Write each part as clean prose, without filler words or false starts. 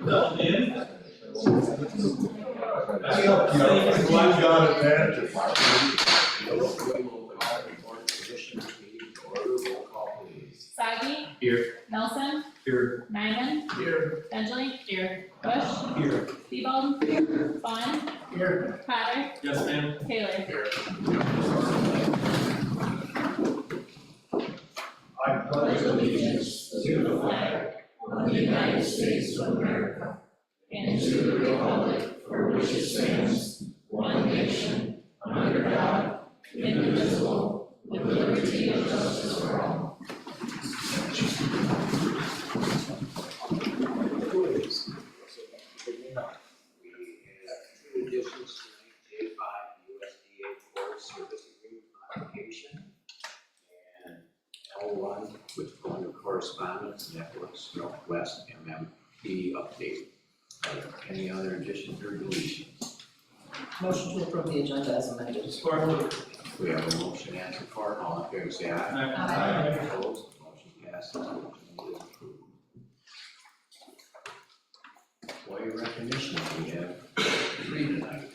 Well, in. Sagi. Here. Nelson. Here. Nyman. Here. Bentley. Here. Bush. Here. Sebald. Here. Vaughn. Here. Potter. Yes, ma'am. Taylor. Here. I pledge allegiance to the flag of the United States of America and to the republic for which it stands, one nation, under God, indivisible, with liberty and justice for all. We have two additions tonight, J5 USDA Forest Service Agreement modification, and L1, which is going to correspondence networks Northwest MMP update. Any other additions or deletions? Motion to approve the agenda as amended. Support. We have a motion and support. All in favor, say aye. Aye. Opposed? Motion passes. Motion is approved. Employee recognition, we have 3 tonight.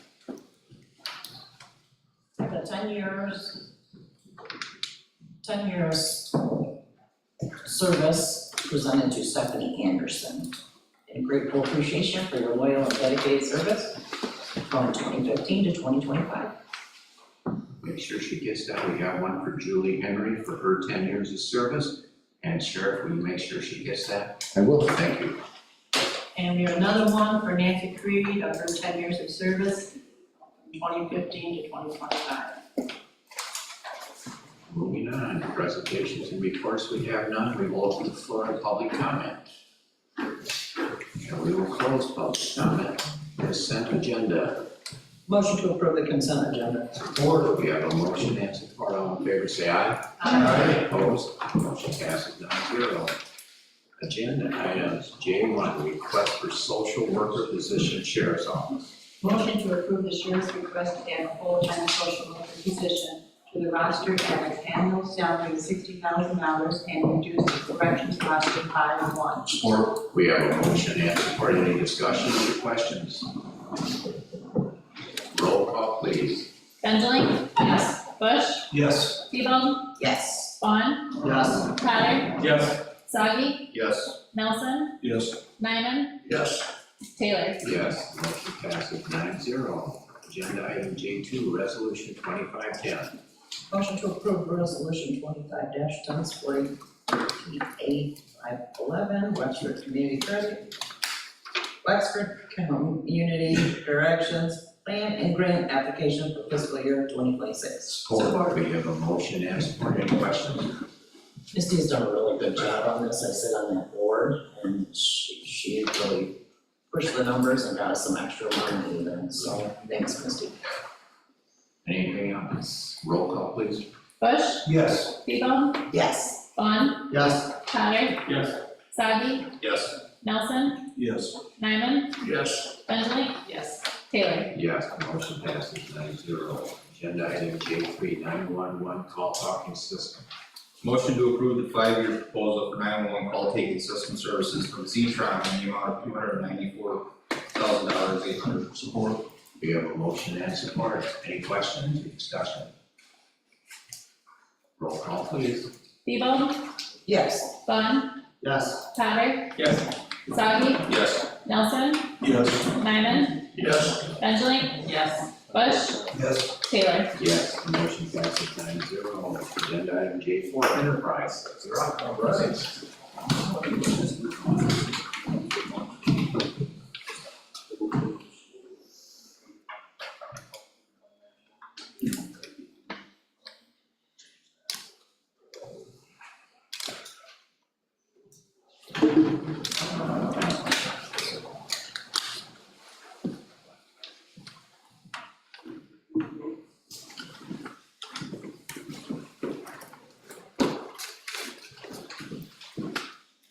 The 10 years service presented to Stephanie Anderson. And grateful appreciation for your loyal and dedicated service from 2015 to 2025. Make sure she gets that. We have one for Julie Henry for her 10 years of service. And Sheriff, will you make sure she gets that? I will. Thank you. And we have another one for Nancy Creed of her 10 years of service, from 2015 to 2025. Moving on, presentations and reports, we have none. We will open the floor to public comment. And we will close public comment. Consent agenda. Motion to approve the consent agenda. Support. We have a motion and support. All in favor, say aye. Aye. Opposed? Motion passes 9-0. Agenda items, J1, request for social worker position, Sheriff's Office. Motion to approve the sheriff's request to add a full-time social worker position to the roster at an annual salary of $60,000 and reduce the corrections roster by 1. Support. We have a motion and support. Any discussion or questions? Roll call, please. Bentley. Yes. Bush. Yes. Sebald. Yes. Vaughn. Yes. Potter. Yes. Sagi. Yes. Nelson. Yes. Nyman. Yes. Taylor. Yes, motion passes 9-0. Agenda item J2, resolution 2510. Motion to approve resolution 25-10 supporting A511 Wexford Community Credit. Wexford Community Corrections Plan and Grant Application for fiscal year 2026. Support. We have a motion and support. Any questions? Misty's done a really good job on this. I sit on that board and she really pushed the numbers and got us some extra money even. So thanks, Misty. Anything else? Roll call, please. Bush. Yes. Sebald. Yes. Vaughn. Yes. Potter. Yes. Sagi. Yes. Nelson. Yes. Nyman. Yes. Bentley. Yes. Taylor. Yes, motion passes 9-0. Agenda item J3, 911 call talking system. Motion to approve the 5-year proposal for 911 call taking system services from Z-Tron in the amount of $294,800. Support. We have a motion and support. Any questions or discussion? Roll call, please. Sebald. Yes. Vaughn. Yes. Potter. Yes. Sagi. Yes. Nelson. Yes. Nyman. Yes. Bentley. Yes. Bush. Yes. Taylor. Yes, motion passes 9-0. Agenda item J4, enterprise.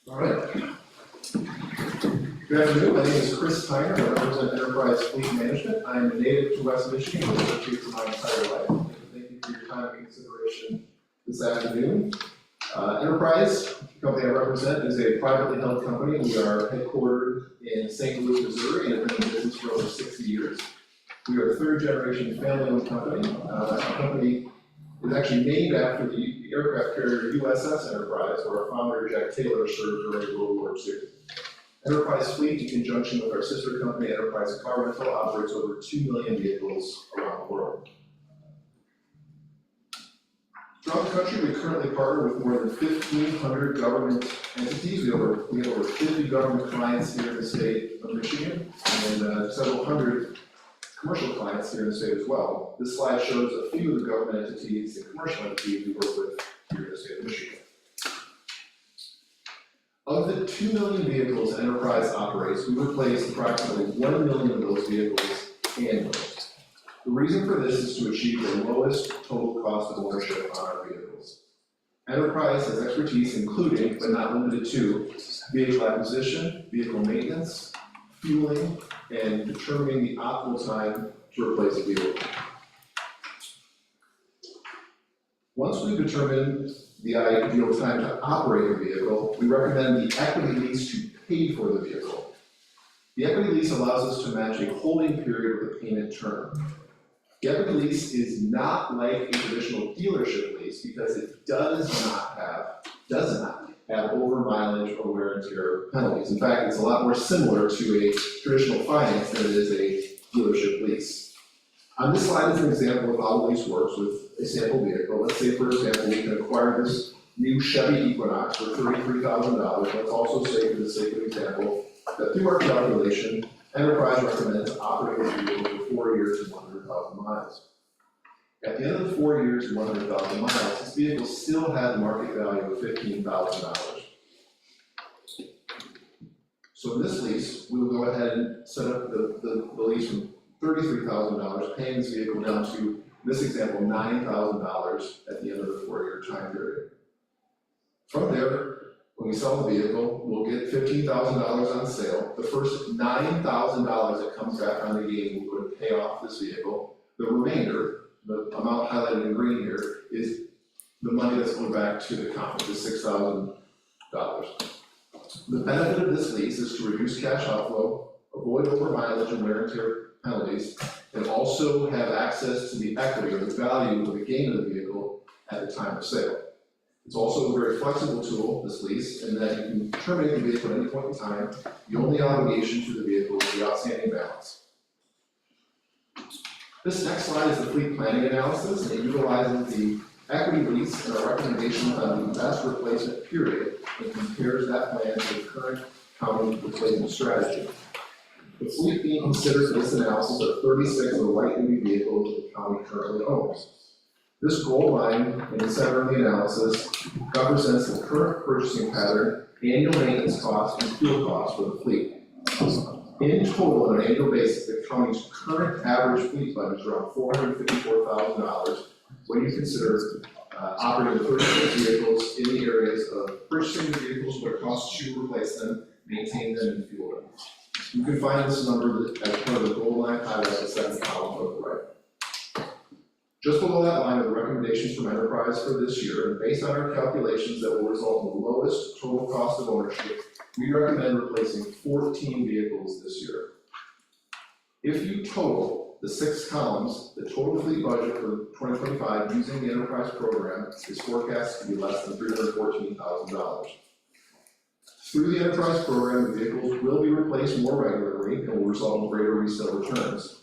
All right. Good afternoon, my name is Chris Tyner, I represent Enterprise Fleet Management. I am a native to West Michigan, and I've lived here for my entire life. Thank you for your time and consideration this afternoon. Enterprise, the company I represent, is a privately held company. We are headquartered in St. Louis, Missouri, and have been in business for over 60 years. We are a third-generation family-owned company. Our company is actually named after the aircraft carrier USS Enterprise, where our founder, Jack Taylor, served during World War II. Enterprise Fleet, in conjunction with our sister company, Enterprise Car Rental, operates over 2 million vehicles around the world. Throughout the country, we currently partner with more than 1,500 government entities. We have over 50 government clients here in the state of Michigan, and several hundred commercial clients here in the state as well. This slide shows a few of the government entities and commercial entities we work with here in the state of Michigan. Of the 2 million vehicles Enterprise operates, we replace approximately 1 million of those vehicles annually. The reason for this is to achieve the lowest total cost of ownership on our vehicles. Enterprise has expertise including, but not limited to, vehicle acquisition, vehicle maintenance, fueling, and determining the optimal time to replace a vehicle. Once we've determined the ideal time to operate a vehicle, we recommend the equity lease to pay for the vehicle. The equity lease allows us to match a holding period with a payment term. The equity lease is not like a traditional dealership lease because it does not have over mileage or wear and tear penalties. In fact, it's a lot more similar to a traditional finance than it is a dealership lease. On this slide is an example of how the lease works with a sample vehicle. Let's say, for example, we can acquire this new Chevy Equinox for $33,000. Let's also say, for the sake of example, that through our calculation, Enterprise recommends operating this vehicle for 4 years and 100,000 miles. At the end of the 4 years and 100,000 miles, this vehicle still had a market value of $15,000. So in this lease, we will go ahead and set up the lease from $33,000, paying this vehicle down to, in this example, $9,000 at the end of the 4-year time period. From there, when we sell the vehicle, we'll get $15,000 on sale. The first $9,000 that comes back on the gain will go to pay off this vehicle. The remainder, the amount highlighted in green here, is the money that's going back to the company, the $6,000. The benefit of this lease is to reduce cash outflow, avoid over mileage and wear and tear penalties, and also have access to the equity or the value of the gain of the vehicle at the time of sale. It's also a very flexible tool, this lease, in that you can terminate the vehicle at any point in time. The only obligation to the vehicle is the outstanding balance. This next slide is the fleet planning analysis, and it utilizes the equity lease and our recommendations on the best replacement period and compares that plan to the current county replacement strategy. The fleet being considered for this analysis are 36 of the light-duty vehicles that the county currently owns. This gold line in the center of the analysis represents the current purchasing pattern, annual maintenance costs, and fuel costs for the fleet. In total, on an annual basis, the county's current average fleet budget is around $454,000 when you consider operating the 36 vehicles in the areas of purchasing the vehicles, what it costs to replace them, maintain them, and fuel them. You can find this number as part of the gold line highlights the second column to the right. Just below that line are the recommendations from Enterprise for this year, and based on our calculations that will result in the lowest total cost of ownership, we recommend replacing 14 vehicles this year. If you total the 6 columns, the total fleet budget for 2025 using the Enterprise program is forecast to be less than $314,000. Through the Enterprise program, the vehicles will be replaced more regularly and will result in greater resale returns.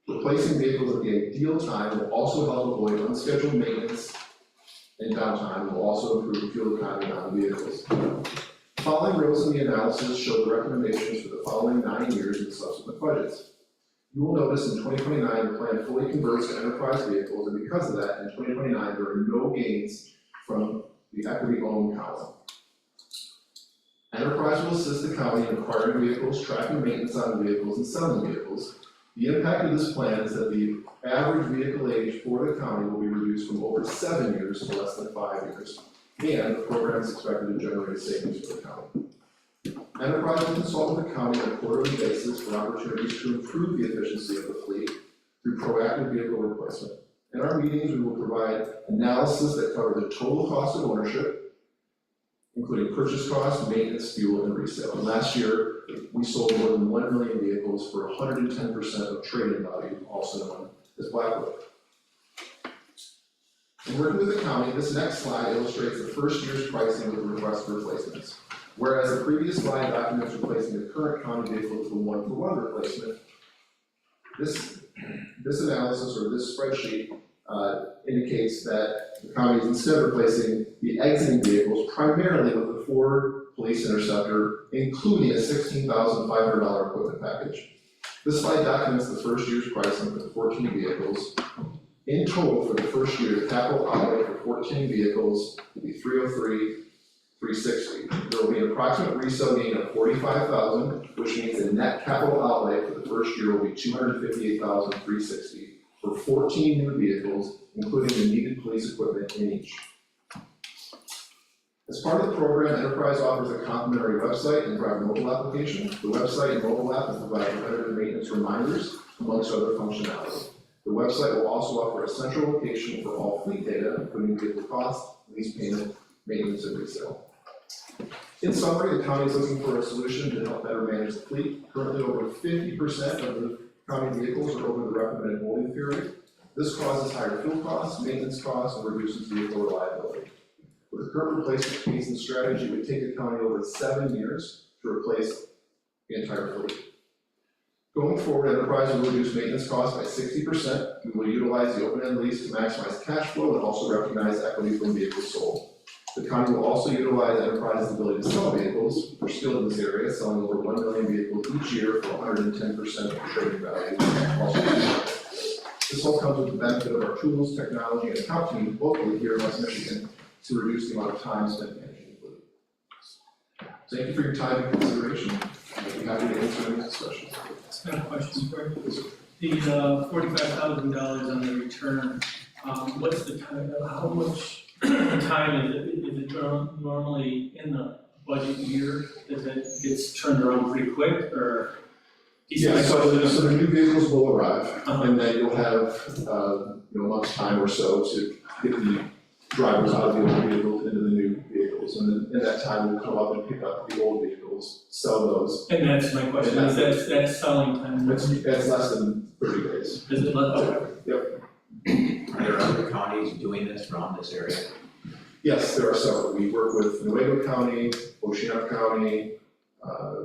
Replacing vehicles at the ideal time will also help avoid unscheduled maintenance and downtime and will also improve fuel economy on the vehicles. The following rows in the analysis show the recommendations for the following 9 years in subsequent budgets. You will notice in 2029 the plan fully converts to Enterprise vehicles, and because of that, in 2029 there are no gains from the equity-owned column. Enterprise will assist the county in acquiring vehicles, tracking maintenance on vehicles, and selling vehicles. The impact of this plan is that the average vehicle age for the county will be reduced from over 7 years to less than 5 years, and the program is expected to generate savings for the county. Enterprise will consult with the county on a quarterly basis for opportunities to improve the efficiency of the fleet through proactive vehicle replacement. In our meetings, we will provide analysis that cover the total cost of ownership, including purchase costs, maintenance, fuel, and resale. And last year, we sold more than 1 million vehicles for 110% of trade-in value, also known as Black Book. In working with the county, this next slide illustrates the first year's pricing with the request for replacements. Whereas the previous slide documents replacing the current county vehicle with a one-for-one replacement, this analysis or this spreadsheet indicates that the county is instead replacing the exiting vehicles primarily with the Ford Police Interceptor, including a $16,500 equipment package. This slide documents the first year's pricing for the 14 vehicles. In total, for the first year, the capital outlay for 14 vehicles will be $303,360. There will be an approximate resale gain of $45,000, which means the net capital outlay for the first year will be $258,360 for 14 new vehicles, including the needed police equipment in each. As part of the program, Enterprise offers a complimentary website and driver mobile application. The website and mobile app will provide preventative maintenance reminders, amongst other functionality. The website will also offer a central location for all fleet data, including vehicle cost, lease payment, maintenance, and resale. In summary, the county is looking for a solution to help better manage the fleet. Currently, over 50% of the county vehicles are over the recommended holding period. This causes higher fuel costs, maintenance costs, and reduces vehicle reliability. With the current replacement pace and strategy, it would take the county over 7 years to replace the entire fleet. Going forward, Enterprise will reduce maintenance costs by 60%. We will utilize the open-end lease to maximize cash flow and also recognize equity from vehicles sold. The county will also utilize Enterprise's ability to sell vehicles. We're skilled in this area, selling over 1 million vehicles each year for 110% of the trading value. This all comes with the benefit of our tools, technology, and account team locally here in West Michigan to reduce the amount of time spent managing the fleet. Thank you for your time and consideration. I'd be happy to answer any questions. I have a question for you. The $45,000 on the return, what's the time, how much time is it? Is it normally in the budget year that it gets turned around pretty quick, or? Yeah, so the new vehicles will arrive, and then you'll have, a month's time or so to get the drivers out of the old vehicles into the new vehicles, and then in that time, we'll come up and pick up the old vehicles, sell those. And that's my question, is that selling time? That's less than 30 days. Is it less? Okay. Yep. Are there other counties doing this around this area? Yes, there are several. We work with Nuevo County, Oceana County,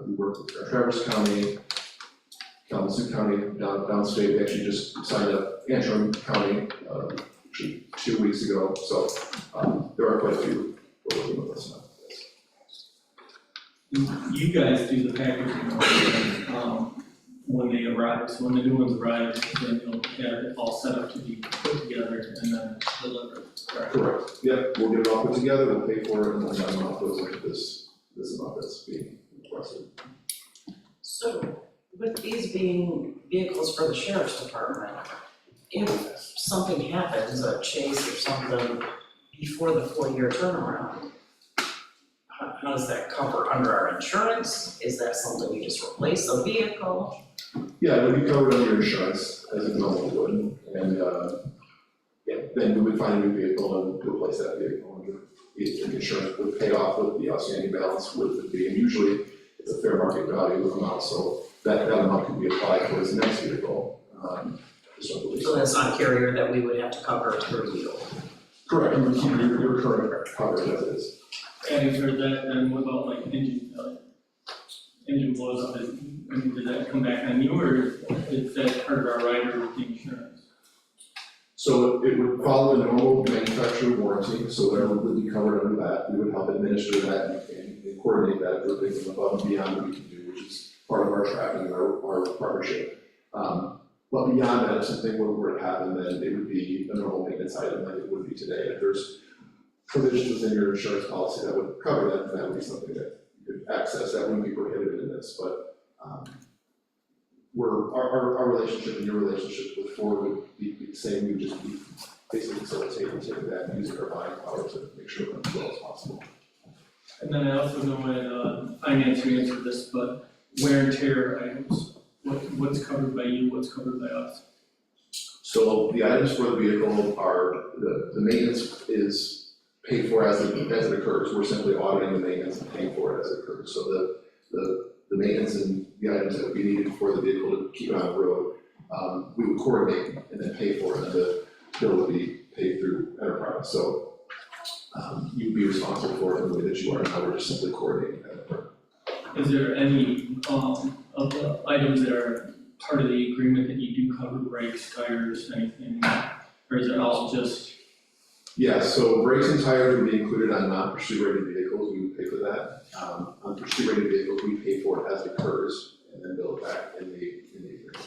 we work with Traverse County, Kalamazoo County, downstate. We actually just signed up Antrim County, 2 weeks ago. So there are quite a few working with us now. You guys do the packaging, when they arrive, so when the new ones arrive, then you'll have it all set up to be put together and then delivered, correct? Correct. Yep, we'll get it all put together, we'll pay for it, and then that amount goes into this amount that's being requested. So with these being vehicles for the sheriff's department, if something happens, a chase or something before the 4-year turnaround, how does that cover under our insurance? Is that something you just replace the vehicle? Yeah, it would be covered under your insurance, as it normally would, and, then we would find a new vehicle and replace that vehicle, and the insurance would pay off with the outstanding balance with the fee, and usually it's a fair market value amount, so that amount could be applied towards the next vehicle, So that's not a carrier that we would have to cover through you? Correct, you would keep your current coverage as is. And you've heard that, then what about like engine failure? Engine blows up, did that come back on you, or is that part of our rider with the insurance? So it would follow the normal manufacturer warranty, so whatever would be covered under that, we would help administer that and coordinate that if there's things above and beyond what we can do, which is part of our tracking and our partnership. But beyond that, if something were to happen, then it would be a normal maintenance item like it would be today. If there's provisions within your insurance policy that would cover that, then that would be something that you could access, that wouldn't be prohibited in this, but our relationship and your relationship with Ford would be the same. We would just be basically facilitating that and using our buying power to make sure we're as well as possible. And then I also know in finance you answered this, but wear and tear items, what's covered by you, what's covered by us? So the items for the vehicle are, the maintenance is paid for as it occurs. We're simply auditing the maintenance and paying for it as it occurs. So the maintenance and the items that we needed for the vehicle to keep it on the road, we would coordinate and then pay for it, and the bill would be paid through enterprise. So you'd be responsible for it in the way that you are now. We're just simply coordinating that. Is there any of the items that are part of the agreement that you do cover, brakes, tires, anything? Or is it all just? Yeah, so brakes and tires would be included on non-pursuit rated vehicles. We would pay for that. On pursuit rated vehicles, we pay for it as it occurs and then bill it back in the agreement.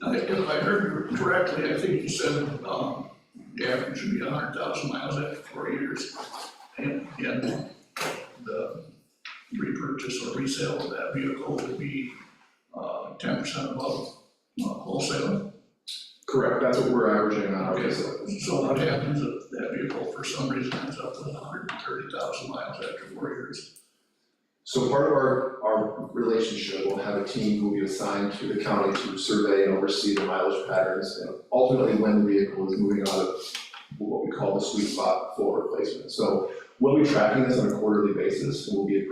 If I heard you correctly, I think you said, the average should be 100,000 miles after 4 years. And the repurchase or resale of that vehicle would be, 10% above wholesale. Correct, that's what we're averaging on our Okay, resale. so what happens if that vehicle for some reason ends up with 130,000 miles after 4 years? So part of our relationship will have a team who will be assigned to the county to survey and oversee the mileage patterns and ultimately when the vehicle is moving out of what we call the sweet spot for replacement. So we'll be tracking this on a quarterly basis, and we'll be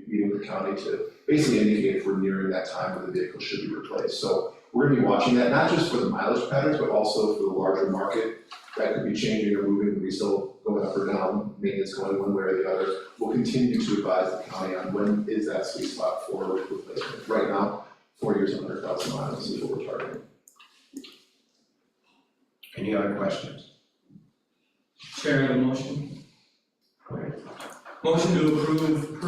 meeting with the county to basically indicate if we're nearing that time where the vehicle should be replaced. So we're gonna be watching that, not just for the mileage patterns, but also for the larger market that could be changing or moving, could be still going up or down, maintenance going one way or the other. We'll continue to advise the county on when is that sweet spot for replacement. Right now, 4 years, 100,000 miles is what we're targeting. Any other questions? Chair, I have a motion. Motion to approve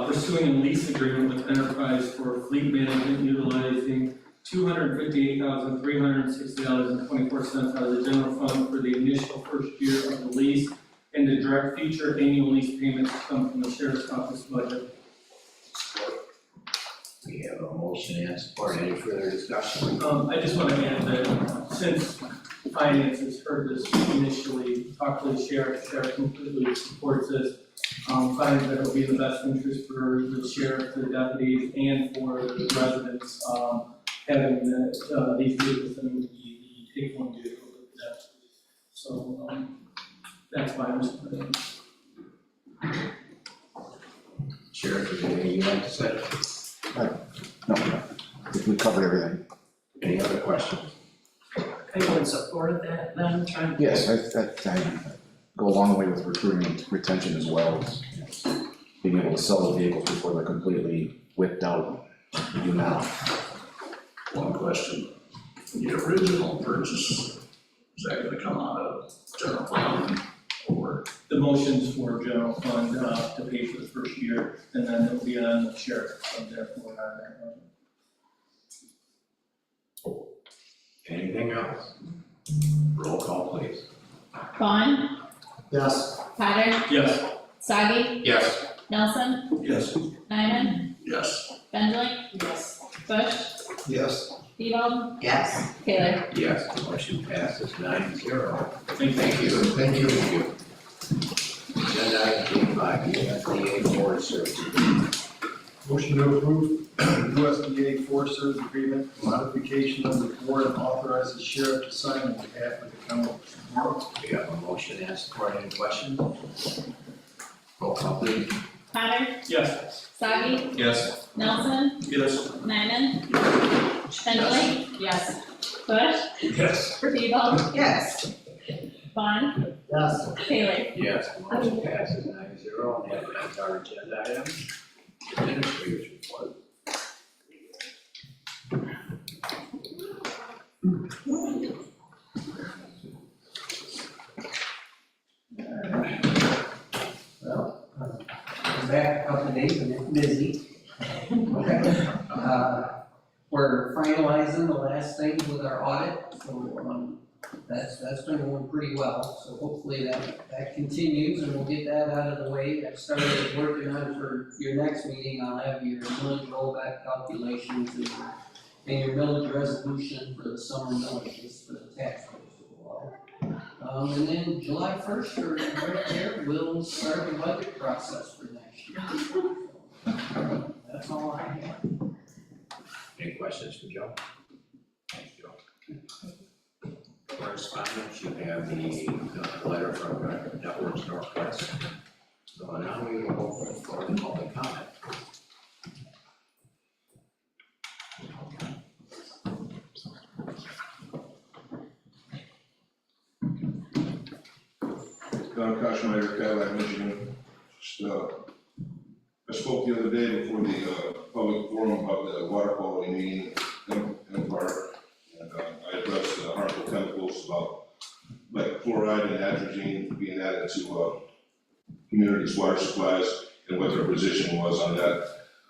pursuing a lease agreement with Enterprise for fleet management utilizing $258,360.24 out of the general fund for the initial first year of the lease, and to direct future annual lease payments to come from the sheriff's office budget. We have a motion and support. Any further discussion? I just want to add that since finance has heard this initially, talk to the sheriff completely supports this. Finds that it'll be in the best interest for the sheriff, the deputies, and for the residents, having these vehicles and the take one vehicle with that. So, that's why I'm supporting it. Sheriff, is there anything you'd like to say? No, I think we covered everything. Any other questions? Are you in support of that then, trying to? Yes, I go a long way with recruiting and retention as well as being able to sell the vehicles before they're completely whipped out. We do now. One question, the original purchase, is that gonna come out of general fund or? The motions for general fund, to pay for the first year, and then it'll be on the sheriff, so therefore, Anything else? Roll call, please. Vaughn, Yes. Potter, yes. Soggy, Yes. Nelson, Yes. Nyman, Yes. Bentley, Yes. Bush, Yes. Devo, Yes. Taylor. Yes, motion passes 9-0. Thank you. Thank you. Agenda item J5, USDA Forest Service. Motion to approve USDA Forest Service Agreement, modification of the board and authorize the sheriff to sign on behalf of the county. We have a motion and support. Any questions? Roll call, please. Potter, Yes. Soggy, Yes. Nelson, Yes. Nyman, Bentley, yes. Bush, Yes. Devo, Yes. Vaughn, Yes. Taylor. Yes, motion passes 9-0, and that ends our agenda item. Administrators report. Well, I'm back a couple of days and it's busy. We're finalizing the last things with our audit, so, that's been going pretty well, so hopefully that continues and we'll get that out of the way. I started working on for your next meeting, I'll have your millage rollback calculations and your millage resolution for the summer millages for the tax rate. And then July 1st, or right there, we'll start the budget process for next year. That's all I have. Any questions for Joe? Thanks, Joe. Correspondence. correspondence, you have the letter from Networks Northwest. So now we will open the floor to public comment. Don Koschmeyer, Cadillac, Michigan. Just, I spoke the other day before the public forum about the water quality meeting in Park. And I addressed harmful chemicals about like fluoride and atrazine being added to communities' water supplies and what their position was on that.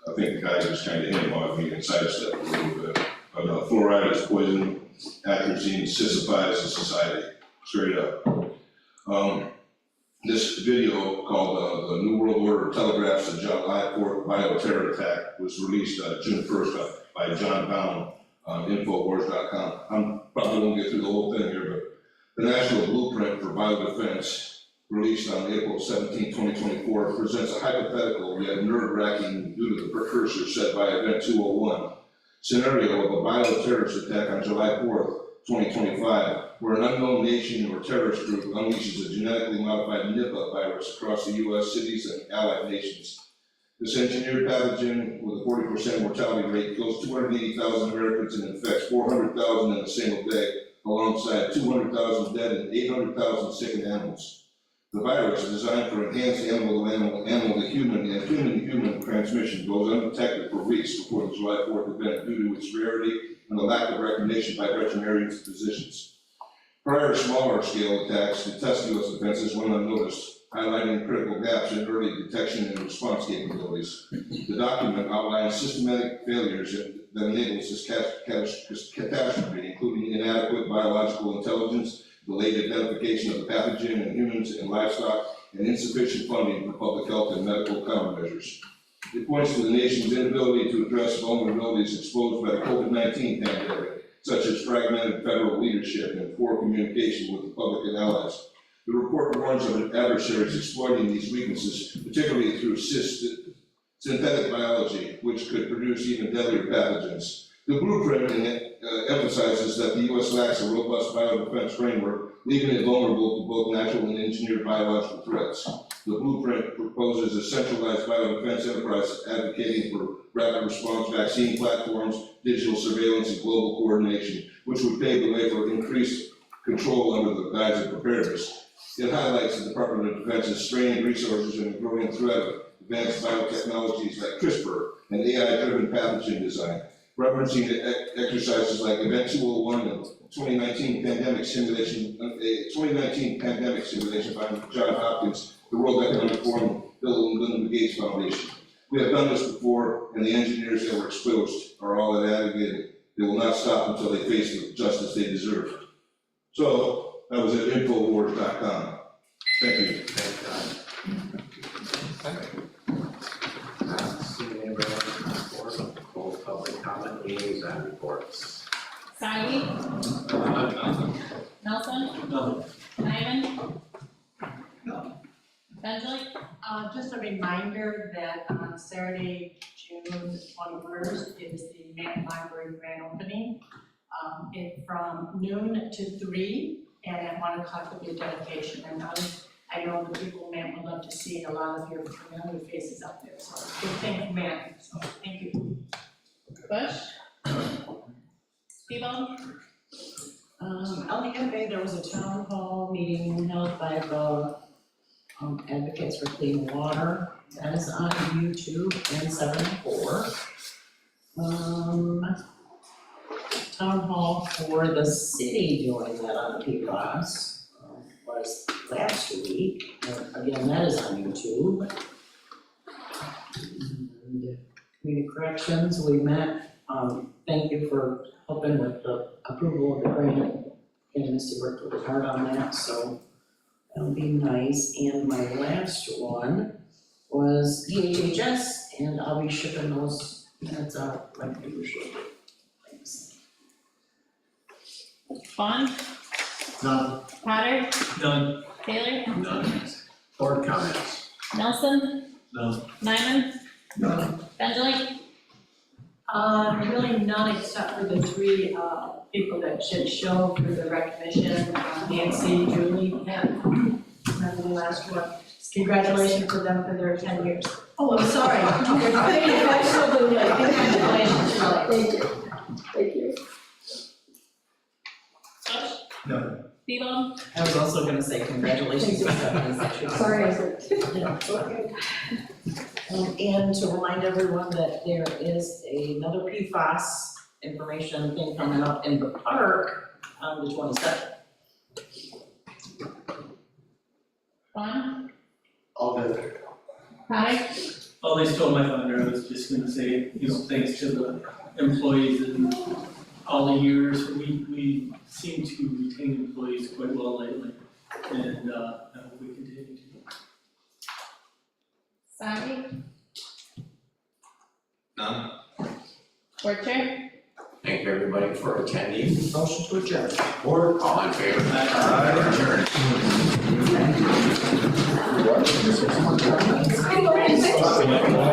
I think the guy just kind of handed me and sidestepped a little bit. But fluoride is poison, atrazine sissifies the society, straight up. This video called The New World Order Telegraphs the July 4th Bioterror Attack was released June 1st by John Bound on Infowars.com. I'm probably won't get through the whole thing here, but the National Blueprint for Biodefense, released on April 17, 2024, presents a hypothetical yet nerve-wracking due to the precursor set by Event 201 scenario of a bioterrorist attack on July 4th, 2025, where an unknown nation or terrorist group unleashes a genetically modified Nipah virus across the U.S. cities and allied nations. This engineered pathogen with a 40% mortality rate kills 280,000 Americans and infects 400,000 in a single day, alongside 200,000 dead and 800,000 sickened animals. The virus, designed for enhanced animal-to-human and human-to-human transmission, goes undetected for weeks before the July 4th event due to its rarity and the lack of recognition by veterinarians and physicians. Prior smaller-scale attacks to test U.S. defenses went unnoticed, highlighting critical gaps in early detection and response capabilities. The document outlines systematic failures that enables this catastrophe, including inadequate biological intelligence, delayed identification of the pathogen in humans and livestock, and insufficient funding for public health and medical countermeasures. It points to the nation's inability to address vulnerabilities exposed by the COVID-19 pandemic, such as fragmented federal leadership and poor communication with the public and allies. The report warns of adversaries exploiting these weaknesses, particularly through synthetic biology, which could produce even deadlier pathogens. The blueprint emphasizes that the U.S. lacks a robust biodefense framework, leaving it vulnerable to both natural and engineered biological threats. The blueprint proposes a centralized biodefense enterprise advocating for rapid response vaccine platforms, digital surveillance, and global coordination, which would pave the way for increased control under the guise of preparedness. It highlights the Department of Defense's strained resources and the growing threat of advanced biotechnologies like CRISPR and AI-driven pathogen design, referencing exercises like Event 201 and 2019 pandemic simulation by Johns Hopkins, the World Economic Forum, Bill and Melinda Gates Foundation. We have done this before, and the engineers that were exposed are all that advocated. They will not stop until they face the justice they deserve. So, that was at Infowars.com. Thank you. Anybody else for public comment, liaison reports? Saidi, Nelson, No. Nyman. Bensley, Just a reminder that on Saturday, June 21st, is the Mann Library grand opening. It from noon to 3, and at 1 o'clock will be a dedication. And I know the people Mann would love to see a lot of your familiar faces up there, so big thing for Mann, so thank you. Bush, Steve-O, On the Bay, there was a town hall meeting held by the advocates for clean water. That is on YouTube and 74. Town hall for the city doing that on PFAS was last week. And again, that is on YouTube. And community corrections, we met. Thank you for helping with the approval of the grant. And Misty worked really hard on that, so that'll be nice. And my last one was DHHS, and I'll be shipping those minutes out like I usually do. Thanks. Vaughn, None. Potter, None. Taylor, None. Board comments? Nelson, No. Nyman, None. Bensley, Really none except for the 3 people that should show for the recognition, Nancy, Julie, and remember the last one. Congratulations to them for their 10 years. Oh, I'm sorry. Absolutely, congratulations, Julie. Thank you. Thank you. Josh? No. Steve-O? I was also gonna say congratulations to Stephanie. Sorry, I said. Yeah, it's okay. And to remind everyone that there is another PFAS information thing coming up in the park on the 22nd. Juan? All good. Ty? Oh, they stole my thunder, I was just gonna say, you know, thanks to the employees and all the years, we seem to retain employees quite well lately, and, I hope we continue to. Sadi? None? Board Chair? Thank you, everybody, for attending. Motion to adjourn. Or all in favor? Adjourned. I know.